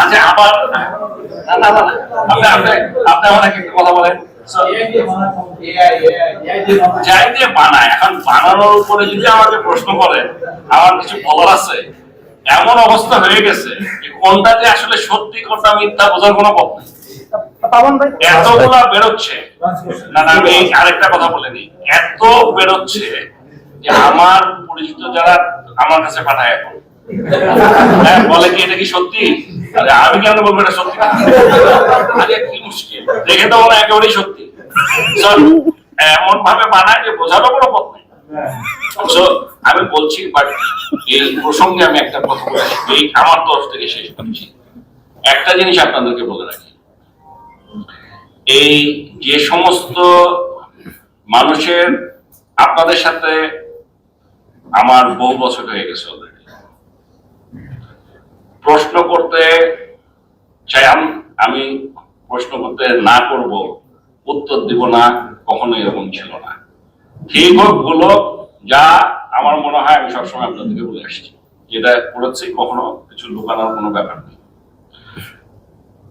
আচ্ছা আবার আপনি আমাকে একটু কথা বলেন। যাই দিয়ে বানায়, এখন বানানোর উপরে যদি আমাকে প্রশ্ন করেন, আমার কিছু বলার আছে। এমন অবস্থা হয়ে গেছে কোনটা যে আসলে সত্যি কোনটা মিথ্যা বোঝার কোনো পথ নেই। এতগুলা বেরোচ্ছে, না না আমি আরেকটা কথা বলে নিই, এত বেরোচ্ছে যে আমার পরিচিত যারা আমার কাছে পাঠায় এখন বলে কি এটা কি সত্যি, আমি কেন বলবো এটা সত্যি, আরে কি মুশকিল, দেখে তো মনে একেবারেই সত্যি। এমন ভাবে বানায় যে বোঝারও কোনো পথ নেই। আমি বলছি, বাট এই প্রসঙ্গে আমি একটা কথা বলে এই আমার তরফ থেকে শেষ করছি। একটা জিনিস আপনাদেরকে বলে রাখি, এই যে সমস্ত মানুষের, আপনাদের সাথে আমার বহু বছর হয়ে গেছে অলরেডি, প্রশ্ন করতে চাই আমি প্রশ্ন করতে না করব, উত্তর দিব না, কখনো এরকম ছিল না। ঠিক হোক ভুল হোক, যা আমার মনে হয় আমি সবসময় আপনাদেরকে বলে আসছি, যেটা করেছি কখনো কিছু লুকানোর কোনো ব্যাপার নেই।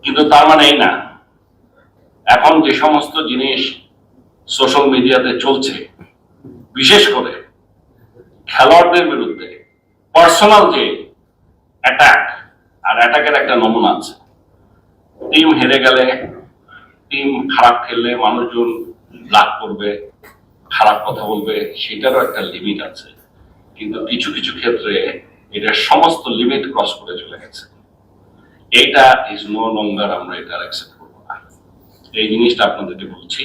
কিন্তু তার মানে এই না, এখন যে সমস্ত জিনিস সোশ্যাল মিডিয়াতে চলছে, বিশেষ করে খেলোয়াড়দের বিরুদ্ধে পার্সোনাল যে অ্যাটাক, আর অ্যাটাকের একটা নমুনা আছে। টিম হেরে গেলে, টিম খারাপ খেললে মানুষজন ব্লাক করবে, খারাপ কথা বলবে, সেটারও একটা লিমিট আছে। কিন্তু কিছু কিছু ক্ষেত্রে এটা সমস্ত লিমিট ক্রস করে চলে গেছে। এইটা ইজ নো লঙ্গার, আমরা এটা অ্যাকসেপ্ট করবো না। এই জিনিসটা আপনাদেরকে বলছি।